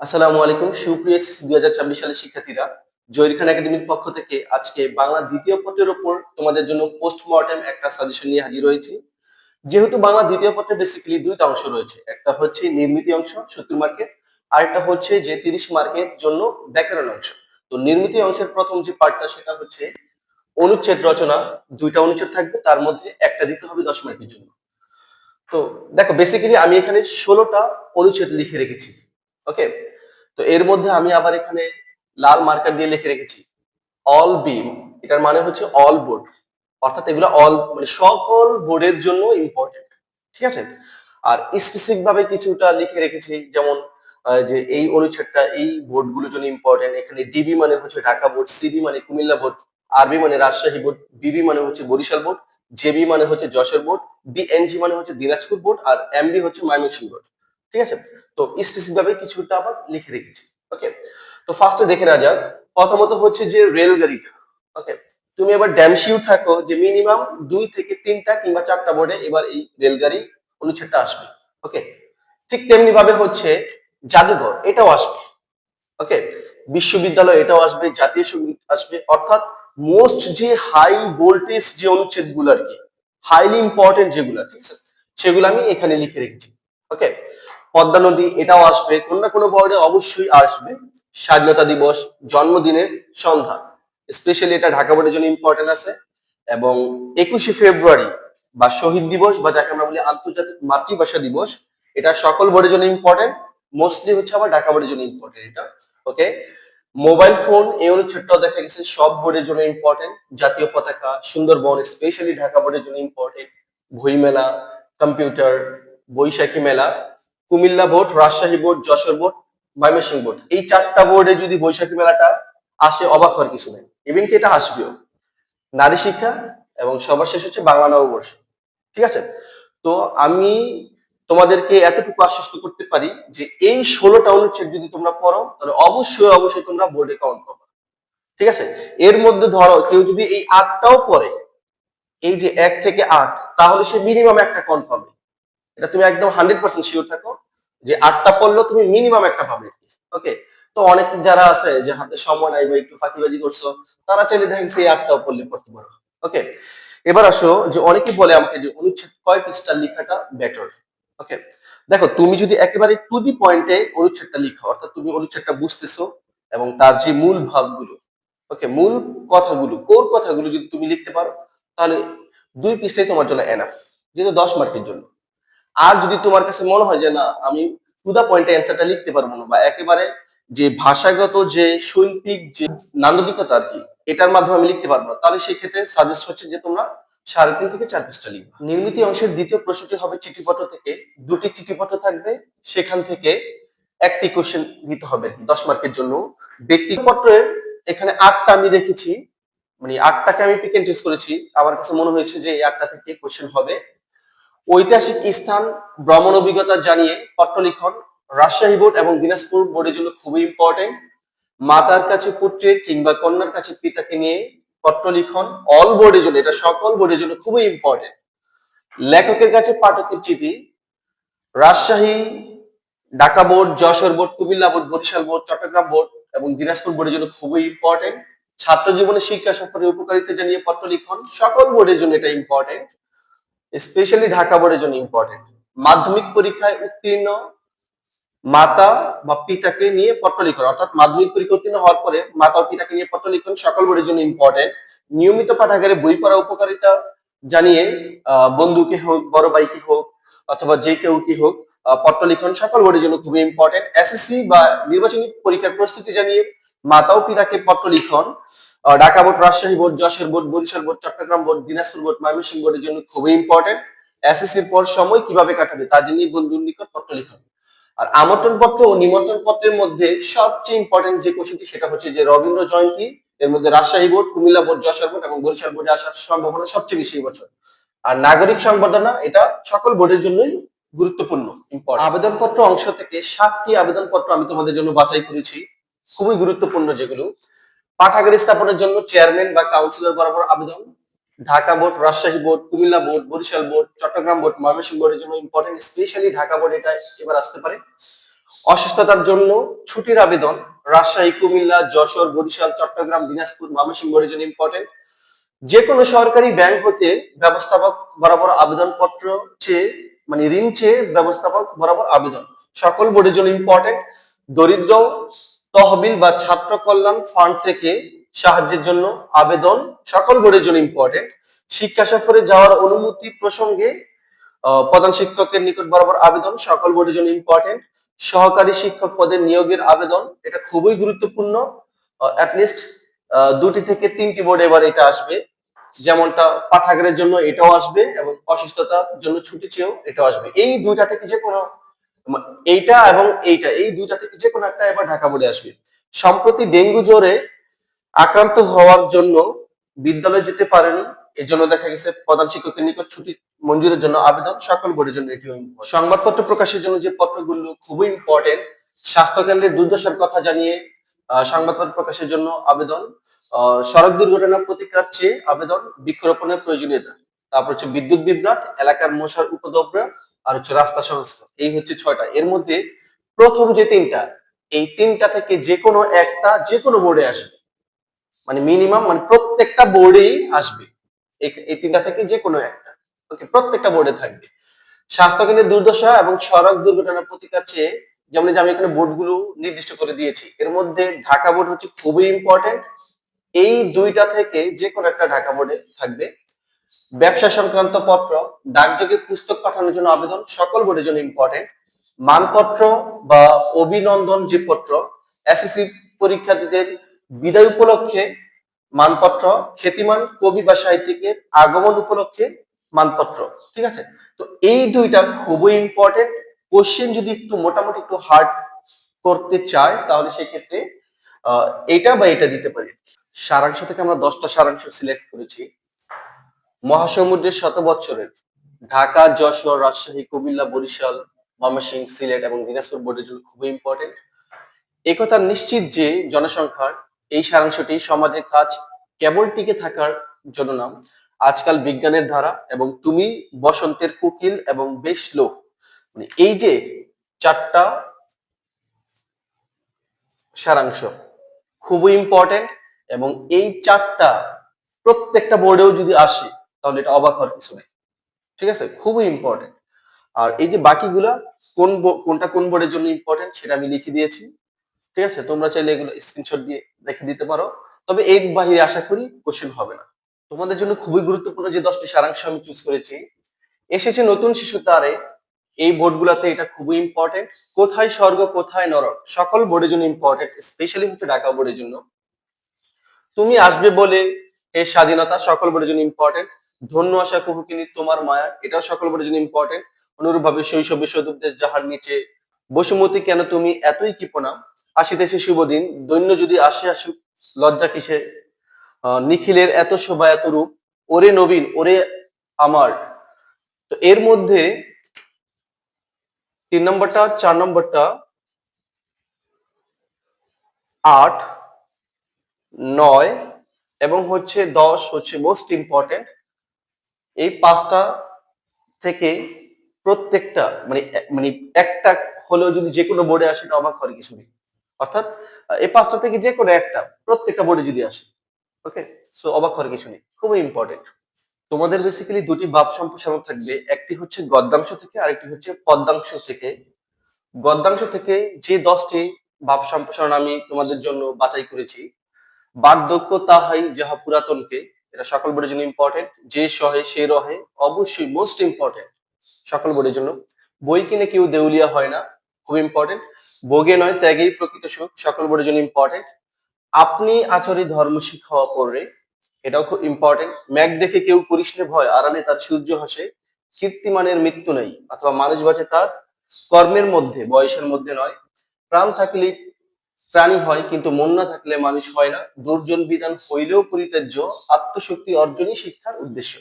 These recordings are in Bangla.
আসসালামু আলাইকুম সুপ্রিয় 2024 সালের শিক্ষার্থীরা। জহির খান একাডেমির পক্ষ থেকে আজকে বাংলা দ্বিতীয় পত্রের উপর তোমাদের জন্য পোস্টমর্টেম একটা সাজেশন নিয়ে হাজির হয়েছি। যেহেতু বাংলা দ্বিতীয় পত্রে বেসিক্যালি দুইটা অংশ রয়েছে, একটা হচ্ছে নির্মিতি অংশ 70 মার্কের, আর একটা হচ্ছে যে 30 মার্কের জন্য ব্যাকরণ অংশ। তো নির্মিতি অংশের প্রথম যে পার্টটা সেটা হচ্ছে অনুচ্ছেদ রচনা। দুইটা অনুচ্ছেদ থাকবে, তার মধ্যে একটা দিতে হবে 10 মার্কের জন্য। তো দেখো বেসিক্যালি আমি এখানে 16টা অনুচ্ছেদ লিখে রেখেছি। ওকে, তো এর মধ্যে আমি আবার এখানে লাল মার্কার দিয়ে লিখে রেখেছি অল বিম। এটার মানে হচ্ছে অল বোর্ড, অর্থাৎ এগুলো অল মানে সকল বোর্ডের জন্য ইম্পর্টেন্ট। ঠিক আছে, আর স্পেসিফিক ভাবে কিছুটা লিখে রেখেছি, যেমন যে এই অনুচ্ছেদটা এই বোর্ডগুলোর জন্য ইম্পর্টেন্ট। এখানে ডিবি মানে হচ্ছে ঢাকা বোর্ড, সিবি মানে কুমিল্লা বোর্ড, আরবি মানে রাজশাহী বোর্ড, বিবি মানে হচ্ছে বরিশাল বোর্ড, জেবি মানে হচ্ছে যশোর বোর্ড, ডিএনজি মানে হচ্ছে দিনাজপুর বোর্ড, আর এমবি হচ্ছে ময়মনসিংহ বোর্ড। ঠিক আছে, তো স্পেসিফিক ভাবে কিছুটা আবার লিখে রেখেছি। ওকে, তো ফার্স্টে দেখে না যাক। প্রথমত হচ্ছে যে রেলগাড়িটা। ওকে, তুমি এবার ড্যাম শিওর থাকো যে মিনিমাম 2 থেকে 3টা কিংবা 4টা বোর্ডে এবার এই রেলগাড়ি অনুচ্ছেদটা আসবে। ওকে, ঠিক তেমনি ভাবে হচ্ছে জাদুঘর, এটাও আসবে। ওকে, বিশ্ববিদ্যালয় এটাও আসবে, জাতীয় সঙ্গীত আসবে, অর্থাৎ মোস্ট যে হাই ভোল্টেজ যে অনুচ্ছেদ গুলো আর কি, হাইলি ইম্পর্টেন্ট যেগুলো, ঠিক আছে, সেগুলো আমি এখানে লিখে রেখেছি। ওকে, পদ্মা নদী এটাও আসবে, কোন না কোনো বোর্ডে অবশ্যই আসবে। স্বাধীনতা দিবস, জন্মদিনের সন্ধ্যা, স্পেশালি এটা ঢাকা বোর্ডের জন্য ইম্পর্টেন্ট আছে। এবং 21শে ফেব্রুয়ারি বা শহীদ দিবস, বা যাকে আমরা বলি আন্তর্জাতিক মাতৃভাষা দিবস, এটা সকল বোর্ডের জন্য ইম্পর্টেন্ট। মোস্টলি হচ্ছে আবার ঢাকা বোর্ডের জন্য ইম্পর্টেন্ট এটা। ওকে, মোবাইল ফোন এই অনুচ্ছেদটাও দেখা গেছে সব বোর্ডের জন্য ইম্পর্টেন্ট। জাতীয় পতাকা, সুন্দরবন স্পেশালি ঢাকা বোর্ডের জন্য ইম্পর্টেন্ট। বইমেলা, কম্পিউটার, বৈশাখী মেলা, Comilla board, Rajshahi board, Jessore board, Mymensingh board, এই 4টা বোর্ডে যদি বৈশাখী মেলাটা আসে অবাক হওয়ার কিছু নেই, ইভেন কি এটা আসবেও। নারী শিক্ষা, এবং সবার শেষ হচ্ছে বাংলা নববর্ষ। ঠিক আছে, তো আমি তোমাদেরকে এতটুকু আশ্বস্ত করতে পারি যে এই 16টা অনুচ্ছেদ যদি তোমরা পড়ো তাহলে অবশ্যই অবশ্যই তোমরা বোর্ডে কাউন্ট পাবে। ঠিক আছে, এর মধ্যে ধরো কেউ যদি এই 8টাও পড়ে, এই যে 1 থেকে 8, তাহলে সে মিনিমাম একটা কাউন্ট পাবে। এটা তুমি একদম 100% শিওর থাকো যে 8টা পড়লেও তুমি মিনিমাম একটা পাবে। ওকে, তো অনেক যারা আছে যে হাতে সময় নাই বা একটু ফাঁকিবাজি করছো, তারা চাইলে দেখেন সেই 8টাও পড়তে পারো। ওকে, এবার আসো যে অনেকে বলে আমাকে যে অনুচ্ছেদ কয় পৃষ্ঠা লেখাটা বেটার। ওকে, দেখো তুমি যদি একেবারে টু দি পয়েন্টে অনুচ্ছেদটা লিখো, অর্থাৎ তুমি অনুচ্ছেদটা বুঝতেছো এবং তার যে মূল ভাবগুলো, ওকে, মূল কথাগুলো, কোর কথাগুলো যদি তুমি লিখতে পারো, তাহলে 2 পৃষ্ঠাই তোমার জন্য এনাফ, যেহেতু 10 মার্কের জন্য। আর যদি তোমার কাছে মনে হয় যে না, আমি টু দা পয়েন্টে অ্যান্সারটা লিখতে পারবো না, বা একেবারে যে ভাষাগত যে শৈল্পিক যে নান্দনিকতা আর কি, এটার মাধ্যমে আমি লিখতে পারবো না, তাহলে সেই ক্ষেত্রে সাজেস্ট হচ্ছে যে তোমরা 3.5 থেকে 4 পৃষ্ঠা লিখবে। নির্মিতি অংশের দ্বিতীয় প্রশ্নটি হবে চিঠিপত্র থেকে। 2টি চিঠিপত্র থাকবে, সেখান থেকে একটি কোশ্চেন দিতে হবে 10 মার্কের জন্য। ব্যক্তিপত্রের এখানে 8টা আমি রেখেছি, মানে 8টাকে আমি পিক এন্ড চুজ করেছি। আমার কাছে মনে হয়েছে যে এই 8টা থেকে কোশ্চেন হবে। ঐতিহাসিক স্থান, ভ্রমণ অভিজ্ঞতা জানিয়ে পত্র লিখন, রাজশাহী বোর্ড এবং দিনাজপুর বোর্ডের জন্য খুবই ইম্পর্টেন্ট। মাতার কাছে পুত্রের কিংবা কন্যার কাছে পিতাকে নিয়ে পত্র লিখন, অল বোর্ডের জন্য, এটা সকল বোর্ডের জন্য খুবই ইম্পর্টেন্ট। লেখকের কাছে পাঠকের চিঠি, Rajshahi, Dhaka board, Jessore board, Comilla board, Barisal board, Chittagong board এবং দিনাজপুর বোর্ডের জন্য খুবই ইম্পর্টেন্ট। ছাত্র জীবনে শিক্ষা সফরের উপকারিতা জানিয়ে পত্র লিখন, সকল বোর্ডের জন্য এটা ইম্পর্টেন্ট, স্পেশালি ঢাকা বোর্ডের জন্য ইম্পর্টেন্ট। মাধ্যমিক পরীক্ষায় উত্তীর্ণ মাতা বা পিতাকে নিয়ে পত্র লিখন, অর্থাৎ মাধ্যমিক পরীক্ষা উত্তীর্ণ হওয়ার পরে মাতা ও পিতাকে নিয়ে পত্র লিখন, সকল বোর্ডের জন্য ইম্পর্টেন্ট। নিয়মিত পাঠাগারে বই পড়া উপকারিতা জানিয়ে বন্ধুকে হোক, বড় ভাইকে হোক, অথবা যে কেউ কি হোক, পত্র লিখন, সকল বোর্ডের জন্য খুবই ইম্পর্টেন্ট। এসএসসি বা নির্বাচনী পরীক্ষার প্রস্তুতি জানিয়ে মাতা ও পিতাকে পত্র লিখন, Dhaka board, Rajshahi board, Jessore board, Barisal board, Chittagong board, Dinajpur board, Mymensingh বোর্ডের জন্য খুবই ইম্পর্টেন্ট। এসএসসির পর সময় কিভাবে কাটাবে তা জেনে বন্ধুর নিকট পত্র লিখন। আর আমন্ত্রণ পত্র ও নিমন্ত্রণ পত্রের মধ্যে সবচেয়ে ইম্পর্টেন্ট যে কোশ্চেনটি, সেটা হচ্ছে যে রবীন্দ্র জয়ন্তী, এর মধ্যে Rajshahi board, Comilla board, Jessore board এবং বরিশাল বোর্ডে আসার সম্ভাবনা সবচেয়ে বেশি এই বছর। আর নাগরিক সংবর্ধনা, এটা সকল বোর্ডের জন্যই গুরুত্বপূর্ণ, ইম্পর্টেন্ট। আবেদনপত্র অংশ থেকে 7টি আবেদনপত্র আমি তোমাদের জন্য বাছাই করেছি, খুবই গুরুত্বপূর্ণ যেগুলো। পাঠাগার স্থাপনের জন্য চেয়ারম্যান বা কাউন্সিলর বরাবর আবেদন, Dhaka board, Rajshahi board, Comilla board, Barisal board, Chittagong board, Mymensingh বোর্ডের জন্য ইম্পর্টেন্ট, স্পেশালি ঢাকা বোর্ড এটা এবার আসতে পারে। অসুস্থতার জন্য ছুটির আবেদন রাজশাহী, কুমিল্লা, যশোর, বরিশাল, চট্টগ্রাম, দিনাজপুর, ময়মনসিংহ বোর্ডের জন্য ইম্পর্টেন্ট। যে কোনো সরকারি ব্যাংক হতে ব্যবস্থাপক বরাবর আবেদনপত্র চেয়ে মানে ঋণ চেয়ে ব্যবস্থাপক বরাবর আবেদন সকল বোর্ডের জন্য ইম্পর্টেন্ট। দরিদ্র তহবিল বা ছাত্র কল্যাণ ফান্ড থেকে সাহায্যের জন্য আবেদন সকল বোর্ডের জন্য ইম্পর্টেন্ট। শিক্ষা সফরে যাওয়ার অনুমতি প্রসঙ্গে প্রধান শিক্ষকের নিকট বরাবর আবেদন সকল বোর্ডের জন্য ইম্পর্টেন্ট। সহকারী শিক্ষক পদের নিয়োগের আবেদন, এটা খুবই গুরুত্বপূর্ণ। অ্যাটলিস্ট 2টি থেকে 3টি বোর্ডে এবার এটা আসবে, যেমনটা পাঠাগারের জন্য এটাও আসবে এবং অসুস্থতার জন্য ছুটি চেয়েও এটাও আসবে। এই দুইটা থেকে যে কোনো এইটা এবং এইটা, এই দুইটা থেকে যে কোনো একটা এবার ঢাকা বোর্ডে আসবে। সম্প্রতি ডেঙ্গু জ্বরে আক্রান্ত হওয়ার জন্য বিদ্যালয়ে যেতে পারেনি, এজন্য দেখা গেছে প্রধান শিক্ষকের নিকট ছুটি মঞ্জুরের জন্য আবেদন সকল বোর্ডের জন্য এটিও ইম্পর্টেন্ট। সংবাদপত্র প্রকাশের জন্য যে পত্রগুলো খুবই ইম্পর্টেন্ট, স্বাস্থ্য কেন্দ্রের দুর্দশার কথা জানিয়ে সংবাদপত্র প্রকাশের জন্য আবেদন, সড়ক দুর্ঘটনা প্রতিকার চেয়ে আবেদন, বৃক্ষরোপণের প্রয়োজনীয়তা, তারপর হচ্ছে বিদ্যুৎ বিভ্রাট, এলাকার মশার উপদ্রব, আর হচ্ছে রাস্তা সংস্কার। এই হচ্ছে 6টা। এর মধ্যে প্রথম যে 3টা, এই 3টা থেকে যে কোনো একটা যে কোনো বোর্ডে আসবে, মানে মিনিমাম মানে প্রত্যেকটা বোর্ডেই আসবে। এই 3টা থেকে যে কোনো একটা, ওকে, প্রত্যেকটা বোর্ডে থাকবে। স্বাস্থ্য কেন্দ্রের দুর্দশা এবং সড়ক দুর্ঘটনা প্রতিকার চেয়ে, যেমন যে আমি এখানে বোর্ডগুলো নির্দিষ্ট করে দিয়েছি, এর মধ্যে ঢাকা বোর্ড হচ্ছে খুবই ইম্পর্টেন্ট। এই 2টা থেকে যে কোনো একটা ঢাকা বোর্ডে থাকবে। ব্যবসা সংক্রান্ত পত্র, ডাকযোগে পুস্তক পাঠানোর জন্য আবেদন সকল বোর্ডের জন্য ইম্পর্টেন্ট। মানপত্র বা অভিনন্দন যে পত্র, এসএসসি পরীক্ষার্থীদের বিদায় উপলক্ষে মানপত্র, খ্যাতিমান কবি বা সাহিত্যিকের আগমন উপলক্ষে মানপত্র। ঠিক আছে, তো এই 2টা খুবই ইম্পর্টেন্ট। কোশ্চেন যদি একটু মোটামুটি একটু হার্ড করতে চায় তাহলে সেক্ষেত্রে এটা বা এটা দিতে পারি। সারাংশ থেকে আমরা 10টা সারাংশ সিলেক্ট করেছি। মহাসমুদ্রের শত বৎসরের ঢাকা, যশোর, রাজশাহী, কুমিল্লা, বরিশাল, ময়মনসিংহ, সিলেট এবং দিনাজপুর বোর্ডের জন্য খুবই ইম্পর্টেন্ট। একথা নিশ্চিত যে জনসংখ্যার এই সারাংশটি সমাজের কাজ কেবল টিকে থাকার জন্য না, আজকাল বিজ্ঞানের ধারা এবং তুমি বসন্তের কোকিল এবং বেশ লোক, মানে এই যে 4টা সারাংশ খুবই ইম্পর্টেন্ট এবং এই 4টা প্রত্যেকটা বোর্ডেও যদি আসে তাহলে এটা অবাক হওয়ার কিছু নেই। ঠিক আছে, খুবই ইম্পর্টেন্ট। আর এই যে বাকিগুলা কোনটা কোন বোর্ডের জন্য ইম্পর্টেন্ট সেটা আমি লিখে দিয়েছি। ঠিক আছে, তোমরা চাইলে এগুলো স্ক্রিনশট দিয়ে রেখে দিতে পারো। তবে এর বাহিরে আশা করি কোশ্চেন হবে না। তোমাদের জন্য খুবই গুরুত্বপূর্ণ যে 10টি সারাংশ আমি চুজ করেছি, এসেছে নতুন শিশু তারে, এই বোর্ডগুলোতে এটা খুবই ইম্পর্টেন্ট। কোথায় স্বর্গ কোথায় নরক সকল বোর্ডের জন্য ইম্পর্টেন্ট, স্পেশালি হচ্ছে ঢাকা বোর্ডের জন্য। তুমি আসবে বলে এই স্বাধীনতা সকল বোর্ডের জন্য ইম্পর্টেন্ট। ধন্য আশা কুহুকিনী তোমার মায়া, এটাও সকল বোর্ডের জন্য ইম্পর্টেন্ট। অনুরূপভাবে শৈশবে সদুপদেশ যাহার নিচে, বসুমতী কেন তুমি এতই কৃপণা, আসিতেছে শুভ দিন, দৈন্য যদি আসে আসুক লজ্জা কিসে, নিখিলের এত শোভা এত রূপ, ওরে নবীন ওরে আমার। তো এর মধ্যে 3 নম্বরটা, 4 নম্বরটা, 8, 9 এবং হচ্ছে 10 হচ্ছে মোস্ট ইম্পর্টেন্ট। এই 5টা থেকে প্রত্যেকটা মানে একটা হলেও যদি যে কোনো বোর্ডে আসে এটা অবাক হওয়ার কিছু নেই। অর্থাৎ এই 5টা থেকে যে কোনো একটা প্রত্যেকটা বোর্ডে যদি আসে, ওকে, সো অবাক হওয়ার কিছু নেই, খুবই ইম্পর্টেন্ট। তোমাদের বেসিক্যালি 2টি ভাব সম্প্রসারণ থাকবে, একটি হচ্ছে গদ্যাংশ থেকে আরেকটি হচ্ছে পদ্যাংশ থেকে। গদ্যাংশ থেকে যে 10টি ভাব সম্প্রসারণ আমি তোমাদের জন্য বাছাই করেছি, বার্ধক্য তাহাই যাহা পুরাতনকে, এটা সকল বোর্ডের জন্য ইম্পর্টেন্ট। যে সহে সে রহে, অবশ্যই মোস্ট ইম্পর্টেন্ট সকল বোর্ডের জন্য। বই কিনে কেউ দেউলিয়া হয় না, খুব ইম্পর্টেন্ট। ভোগে নয় ত্যাগেই প্রকৃত সুখ, সকল বোর্ডের জন্য ইম্পর্টেন্ট। আপনি আচরি ধর্ম শিক্ষা অপরে, এটাও খুব ইম্পর্টেন্ট। ম্যাগ দেখে কেউ করিস নে ভয়, আড়ালে তার সূর্য হাসে, কীর্তিমানের মৃত্যু নেই, অথবা মানুষ বাঁচে তার কর্মের মধ্যে বয়সের মধ্যে নয়। প্রাণ থাকলে প্রাণী হয় কিন্তু মন না থাকলে মানুষ হয় না, দুর্জন বিধান হইলেও পরিত্যাজ্য, আত্মশক্তি অর্জনই শিক্ষার উদ্দেশ্য।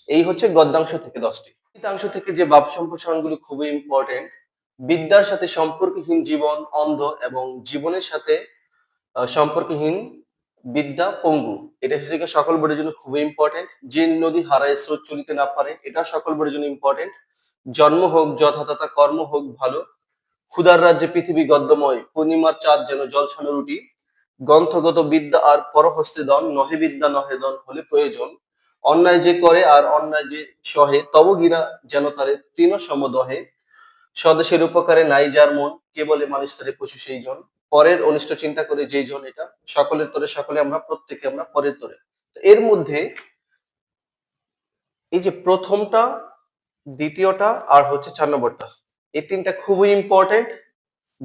এই হচ্ছে গদ্যাংশ থেকে 10টি। গীতাংশ থেকে যে ভাব সম্প্রসারণ গুলো খুবই ইম্পর্টেন্ট, বিদ্যার সাথে সম্পর্কহীন জীবন অন্ধ এবং জীবনের সাথে সম্পর্কহীন বিদ্যা পঙ্গু, এটা হচ্ছে সকল বোর্ডের জন্য খুবই ইম্পর্টেন্ট। যে নদী হারায় স্রোত চলিতে না পারে, এটা সকল বোর্ডের জন্য ইম্পর্টেন্ট। জন্ম হোক যথাতথা, কর্ম হোক ভালো, ক্ষুধার রাজ্যে পৃথিবী গদ্যময়, পূর্ণিমার চাঁদ যেন জলছানো রুটি, গ্রন্থগত বিদ্যা আর পরহস্তে দন, নহে বিদ্যা নহে দন হলে প্রয়োজন, অন্যায় যে করে আর অন্যায় যে সহে, তব গিরা যেন তারে তৃণ সমদহে, স্বদেশের উপকারে নাই যার মন, কে বলে মানুষ তারে পশু সেই জন, পরের অনিষ্ট চিন্তা করে যেই জন, এটা সকলের তরে সকলে আমরা, প্রত্যেকে আমরা পরের তরে। এর মধ্যে এই যে প্রথমটা, দ্বিতীয়টা আর হচ্ছে 4 নম্বরটা, এই তিনটা খুবই ইম্পর্টেন্ট।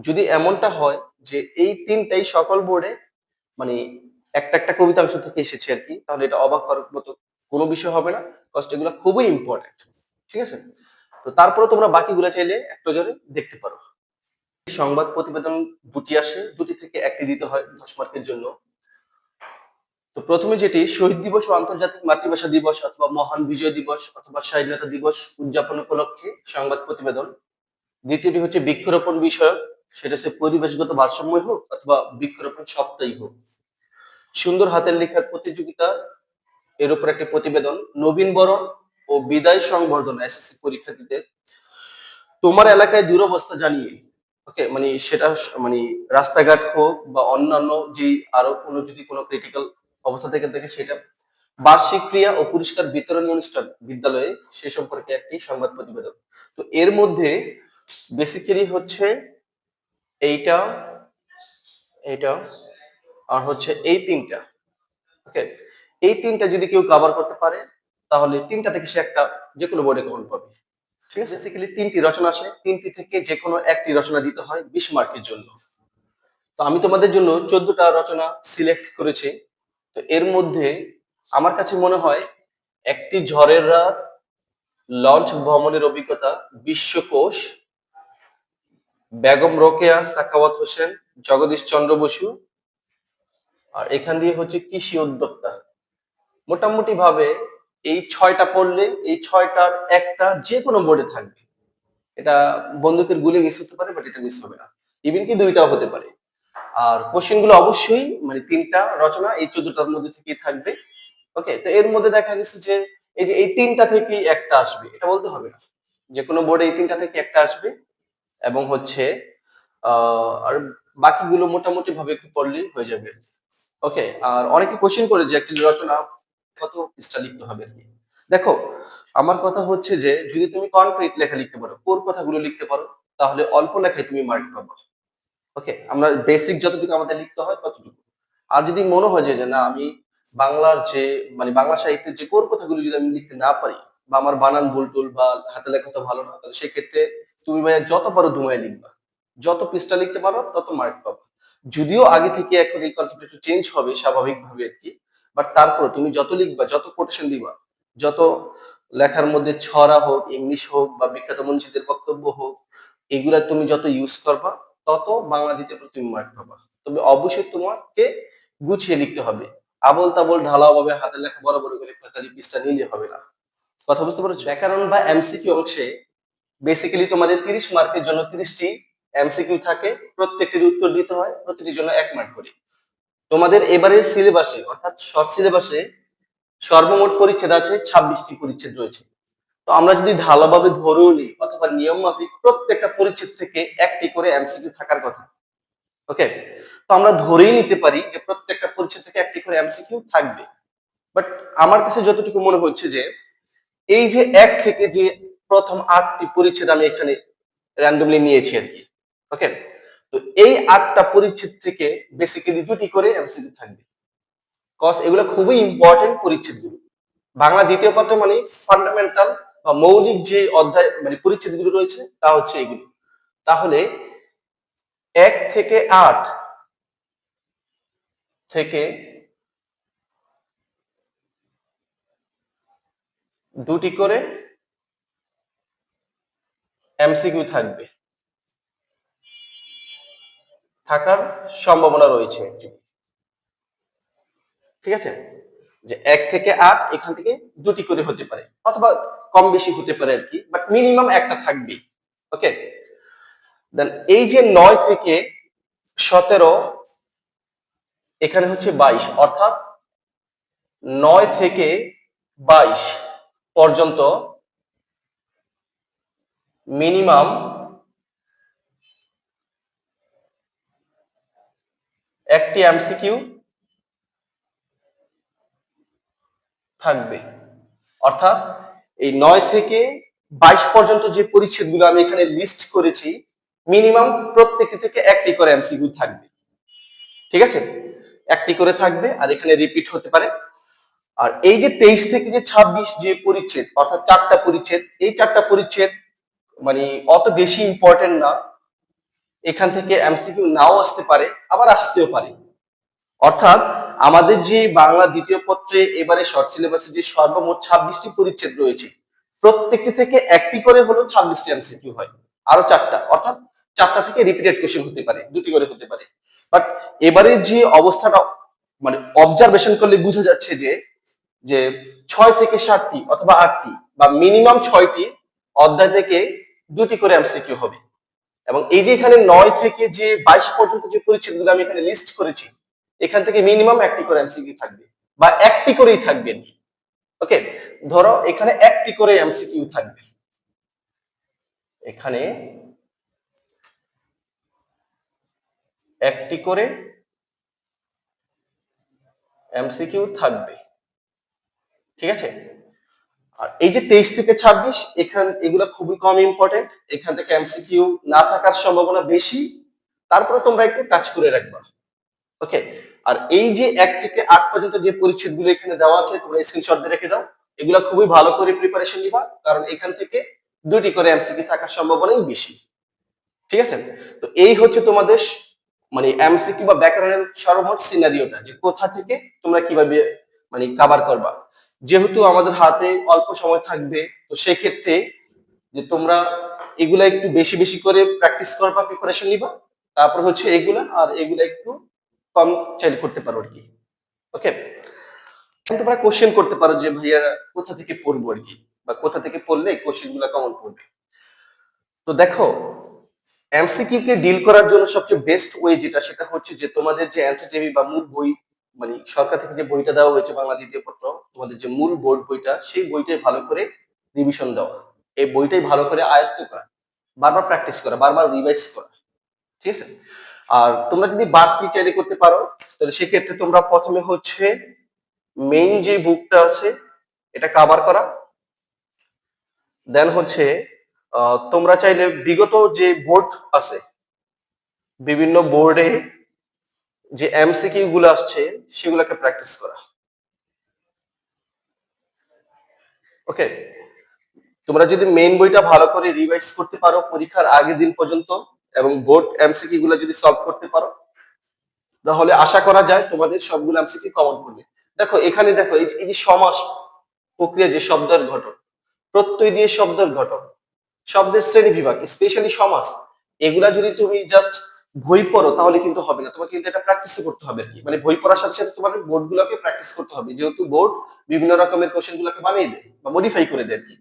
যদি এমনটা হয় যে এই তিনটাই সকল বোর্ডে মানে একটা একটা কবিতাংশ থেকে এসেছে আর কি, তাহলে এটা অবাক হওয়ার মতো কোনো বিষয় হবে না, কষ্ট এগুলো খুবই ইম্পর্টেন্ট। ঠিক আছে, তো তারপরে তোমরা বাকিগুলো চাইলে একটু জোরে দেখতে পারো। সংবাদ প্রতিবেদন দুটি আসে, দুটি থেকে একটি দিতে হয় 10 মার্কের জন্য। তো প্রথমে যেটি শহীদ দিবস ও আন্তর্জাতিক মাতৃভাষা দিবস অথবা মহান বিজয় দিবস অথবা স্বাধীনতা দিবস উদযাপন উপলক্ষে সংবাদ প্রতিবেদন। দ্বিতীয়টি হচ্ছে বৃক্ষরোপণ বিষয়ক, সেটা হচ্ছে পরিবেশগত ভারসাম্য হোক অথবা বৃক্ষরোপণ সপ্তাহই হোক। সুন্দর হাতের লেখার প্রতিযোগিতা, এর উপর একটি প্রতিবেদন। নবীন বরণ ও বিদায় সংবর্ধনা এসএসসি পরীক্ষার্থীদের। তোমার এলাকায় দুরবস্থা জানিয়ে, ওকে, মানে সেটা মানে রাস্তাঘাট হোক বা অন্যান্য যে আরো কোনো যদি কোনো ক্রিটিক্যাল অবস্থা থেকে থাকে সেটা। বার্ষিক ক্রিয়া ও পুরস্কার বিতরণী অনুষ্ঠান বিদ্যালয়ে, সে সম্পর্কে একটি সংবাদ প্রতিবেদন। তো এর মধ্যে বেসিক্যালি হচ্ছে এইটা, এইটা আর হচ্ছে এই তিনটা। ওকে, এই তিনটা যদি কেউ কভার করতে পারে তাহলে তিনটা থেকে সে একটা যে কোনো বোর্ডে কমন পাবে। ঠিক আছে, বেসিক্যালি তিনটি রচনা আসে, তিনটি থেকে যে কোনো একটি রচনা দিতে হয় 20 মার্কের জন্য। তো আমি তোমাদের জন্য 14টা রচনা সিলেক্ট করেছি। তো এর মধ্যে আমার কাছে মনে হয় একটি ঝড়ের রাত, লঞ্চ ভ্রমণের অভিজ্ঞতা, বিশ্বকোষ, বেগম রোকেয়া সাখাওয়াত হোসেন, জগদীশ চন্দ্র বসু, আর এখান দিয়ে হচ্ছে কৃষি উদ্যোক্তা। মোটামুটি ভাবে এই 6টা পড়লে এই 6টার একটা যে কোনো বোর্ডে থাকবে। এটা বন্দুকের গুলি মিস হতে পারে, বাট এটা মিস হবে না। ইভেন কি 2টাও হতে পারে। আর কোশ্চেন গুলো অবশ্যই মানে 3টা রচনা এই 14টার মধ্যে থেকেই থাকবে। ওকে, তো এর মধ্যে দেখা গেছে যে এই যে এই 3টা থেকেই একটা আসবে, এটা বলতে হবে না। যে কোনো বোর্ডে এই 3টা থেকে একটা আসবে এবং হচ্ছে আর বাকিগুলো মোটামুটি ভাবে একটু পড়লেই হয়ে যাবে। ওকে, আর অনেকে কোশ্চেন করে যে একটি রচনা কত পৃষ্ঠা লিখতে হবে আর কি। দেখো, আমার কথা হচ্ছে যে যদি তুমি কনক্রিট লেখা লিখতে পারো, কোর কথাগুলো লিখতে পারো, তাহলে অল্প লেখায় তুমি মার্ক পাবা। ওকে, আমরা বেসিক যতটুকু আমাদের লিখতে হয় ততটুকু। আর যদি মনে হয় যে না আমি বাংলার যে মানে বাংলা সাহিত্যের যে কোর কথাগুলো যদি আমি লিখতে না পারি বা আমার বানান ভুল টুল বা হাতে লেখা তো ভালো না, তাহলে সেই ক্ষেত্রে তুমি ভাইয়া যত পারো ধুমায় লিখবা, যত পৃষ্ঠা লিখতে পারো তত মার্ক পাবা। যদিও আগে থেকে এখন এই কনসেপ্ট একটু চেঞ্জ হবে স্বাভাবিকভাবে আর কি, বাট তারপর তুমি যত লিখবা, যত কোটেশন দিবা, যত লেখার মধ্যে ছড়া হোক, ইংলিশ হোক বা বিখ্যাত মনীষীদের বক্তব্য হোক, এগুলা তুমি যত ইউজ করবা তত বাংলা দিতে তুমি মার্ক পাবা। তবে অবশ্যই তোমাকে গুছিয়ে লিখতে হবে। আবল তাবল ঢালাও ভাবে হাতের লেখা বড় বড় করে 45 পৃষ্ঠা নিলে হবে না। কথা বুঝতে পারছো? ব্যাকরণ বা এমসিকিউ অংশে বেসিক্যালি তোমাদের 30 মার্কের জন্য 30টি এমসিকিউ থাকে, প্রত্যেকটির উত্তর দিতে হয়, প্রতিটির জন্য 1 মার্ক করে। তোমাদের এবারের সিলেবাসে অর্থাৎ শর্ট সিলেবাসে সর্বমোট পরিচ্ছেদ আছে 26টি পরিচ্ছেদ রয়েছে। তো আমরা যদি ঢালাভাবে ধরেও নিই অথবা নিয়ম মাফিক প্রত্যেকটা পরিচ্ছেদ থেকে একটি করে এমসিকিউ থাকার কথা। ওকে, তো আমরা ধরেই নিতে পারি যে প্রত্যেকটা পরিচ্ছেদ থেকে একটি করে এমসিকিউ থাকবে। বাট আমার কাছে যতটুকু মনে হচ্ছে যে এই যে 1 থেকে যে প্রথম 8টি পরিচ্ছেদ আমি এখানে র্যান্ডমলি নিয়েছি আর কি। ওকে, তো এই 8টা পরিচ্ছেদ থেকে বেসিক্যালি 2টি করে এমসিকিউ থাকবে, কজ এগুলো খুবই ইম্পর্টেন্ট পরিচ্ছেদগুলো। বাংলা দ্বিতীয় পত্র মানে ফান্ডামেন্টাল বা মৌলিক যে অধ্যায় মানে পরিচ্ছেদগুলো রয়েছে তা হচ্ছে এগুলো। তাহলে 1 থেকে 8 থেকে 2টি করে এমসিকিউ থাকবে, থাকার সম্ভাবনা রয়েছে। ঠিক আছে, যে 1 থেকে 8 এখান থেকে 2টি করে হতে পারে অথবা কম বেশি হতে পারে আর কি, বাট মিনিমাম একটা থাকবে। ওকে, দেন এই যে 9 থেকে 17 এখানে হচ্ছে 22, অর্থাৎ 9 থেকে 22 পর্যন্ত মিনিমাম একটি এমসিকিউ থাকবে। অর্থাৎ এই 9 থেকে 22 পর্যন্ত যে পরিচ্ছেদগুলো আমি এখানে লিস্ট করেছি, মিনিমাম প্রত্যেকটি থেকে একটি করে এমসিকিউ থাকবে। ঠিক আছে, একটি করে থাকবে, আর এখানে রিপিট হতে পারে। আর এই যে 23 থেকে যে 26 যে পরিচ্ছেদ, অর্থাৎ 4টা পরিচ্ছেদ, এই 4টা পরিচ্ছেদ মানে অত বেশি ইম্পর্টেন্ট না, এখান থেকে এমসিকিউ নাও আসতে পারে, আবার আসতেও পারে। অর্থাৎ আমাদের যে বাংলা দ্বিতীয় পত্রে এবারে শর্ট সিলেবাসে যে সর্বমোট 26টি পরিচ্ছেদ রয়েছে, প্রত্যেকটি থেকে একটি করে হলো 26টি এমসিকিউ হয়, আরো 4টা, অর্থাৎ 4টা থেকে রিপিটেড কোশ্চেন হতে পারে, দুটি করে হতে পারে। বাট এবারে যে অবস্থাটা মানে অবজারভেশন করলে বোঝা যাচ্ছে যে যে 6 থেকে 7টি অথবা 8টি বা মিনিমাম 6টি অধ্যায় থেকে দুটি করে এমসিকিউ হবে। এবং এই যে এখানে 9 থেকে যে 22 পর্যন্ত যে পরিচ্ছেদগুলো আমি এখানে লিস্ট করেছি, এখান থেকে মিনিমাম একটি করে এমসিকিউ থাকবে, বা একটি করেই থাকবে। ওকে, ধরো এখানে একটি করে এমসিকিউ থাকবে, এখানে একটি করে এমসিকিউ থাকবে। ঠিক আছে, আর এই যে 23 থেকে 26 এগুলো খুবই কম ইম্পর্টেন্ট, এখান থেকে এমসিকিউ না থাকার সম্ভাবনা বেশি, তারপরে তোমরা একটু টাচ করে রাখবা। ওকে, আর এই যে 1 থেকে 8 পর্যন্ত যে পরিচ্ছেদগুলো এখানে দেওয়া আছে, তোমরা স্ক্রিনশট দিয়ে রেখে দাও। এগুলো খুবই ভালো করে প্রিপারেশন নিবা, কারণ এখান থেকে দুটি করে এমসিকিউ থাকার সম্ভাবনাই বেশি। ঠিক আছে, তো এই হচ্ছে তোমাদের মানে এমসিকিউ বা ব্যাকরণের সর্বমোট সিনারিওটা, যে কোথা থেকে তোমরা কিভাবে মানে কভার করবা। যেহেতু আমাদের হাতে অল্প সময় থাকবে, তো সেক্ষেত্রে যে তোমরা এগুলা একটু বেশি বেশি করে প্র্যাকটিস করবা, প্রিপারেশন নিবা, তারপর হচ্ছে এগুলা, আর এগুলা একটু কম চাইলে করতে পারো আর কি। ওকে, তোমরা কোশ্চেন করতে পারো যে ভাইয়া কোথা থেকে পড়বো আর কি, বা কোথা থেকে পড়লে কোশ্চেন গুলা কমন পড়বে। তো দেখো, এমসিকিউ কে ডিল করার জন্য সবচেয়ে বেস্ট ওয়ে যেটা, সেটা হচ্ছে যে তোমাদের যে এনসিটিভি বা মূল বই, মানে সরকার থেকে যে বইটা দেওয়া হয়েছে বাংলা দ্বিতীয় পত্র, তোমাদের যে মূল বোর্ড বইটা, সেই বইটাই ভালো করে রিভিশন দেওয়া, এই বইটাই ভালো করে আয়ত্ত করা, বারবার প্র্যাকটিস করা, বারবার রিভাইজ করা। ঠিক আছে, আর তোমরা যদি বাড়তি চাইলে করতে পারো, তাহলে সেক্ষেত্রে তোমরা প্রথমে হচ্ছে মেইন যে বুকটা আছে এটা কভার করা, দেন হচ্ছে তোমরা চাইলে বিগত যে বোর্ড আছে, বিভিন্ন বোর্ডে যে এমসিকিউ গুলো আসছে সেগুলোকে প্র্যাকটিস করা। ওকে, তোমরা যদি মেইন বইটা ভালো করে রিভাইজ করতে পারো পরীক্ষার আগের দিন পর্যন্ত, এবং বোর্ড এমসিকিউ গুলো যদি সলভ করতে পারো, তাহলে আশা করা যায় তোমাদের সবগুলো এমসিকিউ কমন করবে। দেখো এখানে দেখো, এই যে সমাস প্রক্রিয়া, যে শব্দের গঠন, প্রত্যয় দিয়ে শব্দের গঠন, শব্দের শ্রেণী বিভাগ, স্পেশালি সমাস, এগুলা যদি তুমি জাস্ট বই পড়ো তাহলে কিন্তু হবে না, তোমাকে কিন্তু এটা প্র্যাকটিস করতে হবে আর কি। মানে বই পড়ার সাথে সাথে তোমাদের বোর্ড গুলোকে প্র্যাকটিস করতে হবে, যেহেতু বোর্ড বিভিন্ন রকমের কোশ্চেন গুলোকে বানিয়ে দেয় বা মডিফাই করে দেয় আর কি।